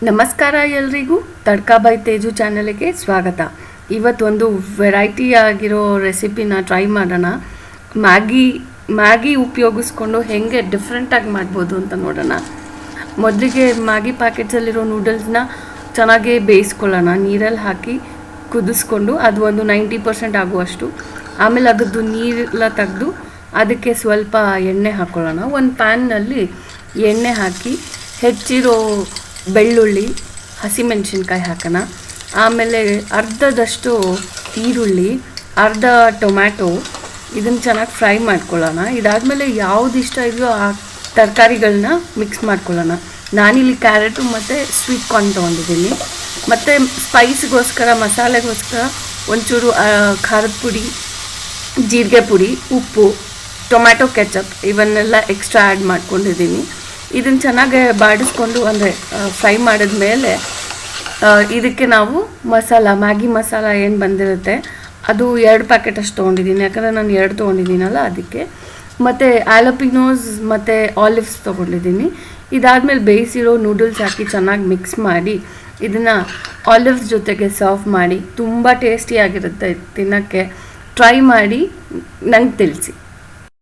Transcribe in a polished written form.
ನಮಸ್ಕಾರ ಎಲ್ರಿಗೂ ತಡ್ಕಾ ಬೈ ತೇಜು ಚಾನಲ್ಗೆ ಸ್ವಾಗತ. ಇವತ್ತೊಂದು ವೆರೈಟಿ ಆಗಿರೋ ರೆಸಿಪಿನ ಟ್ರೈ ಮಾಡೋಣ. ಮ್ಯಾಗಿ ಉಪಯೋಗಿಸ್ಕೊಂಡು ಹೇಗೆ ಡಿಫ್ರೆಂಟಾಗಿ ಮಾಡ್ಬೋದು ಅಂತ ನೋಡೋಣ. ಮೊದಲಿಗೆ ಮ್ಯಾಗಿ ಪ್ಯಾಕೆಟ್ಸಲ್ಲಿರೋ ನೂಡಲ್ಸ್ನ ಚೆನ್ನಾಗಿ ಬೇಯಿಸ್ಕೊಳ್ಳೋಣ. ನೀರಲ್ಲಿ ಹಾಕಿ ಕುದಿಸ್ಕೊಂಡು ಅದು ಒಂದು 90% ಆಗುವಷ್ಟು. ಆಮೇಲೆ ಅದರದ್ದು ನೀರೆಲ್ಲ ತೆಗೆದು ಅದಕ್ಕೆ ಸ್ವಲ್ಪ ಎಣ್ಣೆ ಹಾಕ್ಕೊಳ್ಳೋಣ. ಒಂದು ಪ್ಯಾನ್ನಲ್ಲಿ ಎಣ್ಣೆ ಹಾಕಿ ಹೆಚ್ಚಿರೋ ಬೆಳ್ಳುಳ್ಳಿ, ಹಸಿಮೆಣಸಿನ್ಕಾಯಿ ಹಾಕೋಣ. ಆಮೇಲೆ ಅರ್ಧದಷ್ಟು ಈರುಳ್ಳಿ, ಅರ್ಧ ಟೊಮ್ಯಾಟೊ, ಇದನ್ನು ಚೆನ್ನಾಗಿ ಫ್ರೈ ಮಾಡ್ಕೊಳ್ಳೋಣ. ಇದಾದಮೇಲೆ ಯಾವ್ದು ಇಷ್ಟ ಇದೆಯೋ ಆ ತರಕಾರಿಗಳನ್ನ ಮಿಕ್ಸ್ ಮಾಡ್ಕೊಳ್ಳೋಣ. ನಾನಿಲ್ಲಿ ಕ್ಯಾರೆಟು ಮತ್ತು ಸ್ವೀಟ್ ಕಾರ್ನ್ ತೊಗೊಂಡಿದ್ದೀನಿ. ಮತ್ತು ಸ್ಪೈಸ್ಗೋಸ್ಕರ, ಮಸಾಲೆಗೋಸ್ಕರ ಒಂಚೂರು ಖಾರದ ಪುಡಿ, ಜೀರಿಗೆ ಪುಡಿ, ಉಪ್ಪು, ಟೊಮ್ಯಾಟೊ ಕೆಚಪ್ ಇವನ್ನೆಲ್ಲ ಎಕ್ಸ್ಟ್ರಾ ಆ್ಯಡ್ ಮಾಡ್ಕೊಂಡಿದ್ದೀನಿ. ಇದನ್ನು ಚೆನ್ನಾಗಿ ಬಾಡಿಸ್ಕೊಂಡು ಅಂದರೆ ಫ್ರೈ ಮಾಡಿದ್ಮೇಲೆ ಇದಕ್ಕೆ ನಾವು ಮ್ಯಾಗಿ ಮಸಾಲ ಏನು ಬಂದಿರುತ್ತೆ ಅದು 2 ಪ್ಯಾಕೆಟ್ ಅಷ್ಟು ತೊಗೊಂಡಿದ್ದೀನಿ. ಯಾಕಂದರೆ ನಾನು 2 ತೊಗೊಂಡಿದ್ದೀನಲ್ಲ ಅದಕ್ಕೆ. ಮತ್ತು ಆಲಪಿನೋಸ್ ಮತ್ತು ಆಲಿವ್ಸ್ ತೊಗೊಂಡಿದ್ದೀನಿ. ಇದಾದಮೇಲೆ ಬೇಯಿಸಿರೋ ನೂಡಲ್ಸ್ ಹಾಕಿ ಚೆನ್ನಾಗಿ ಮಿಕ್ಸ್ ಮಾಡಿ ಇದನ್ನು ಆಲಿವ್ಸ್ ಜೊತೆಗೆ ಸರ್ವ್ ಮಾಡಿ ತುಂಬ ಟೇಸ್ಟಿಯಾಗಿರುತ್ತೆ. ತಿನ್ನೋಕ್ಕೆ ಟ್ರೈ ಮಾಡಿ ನಂಗೆ ತಿಳಿಸಿ.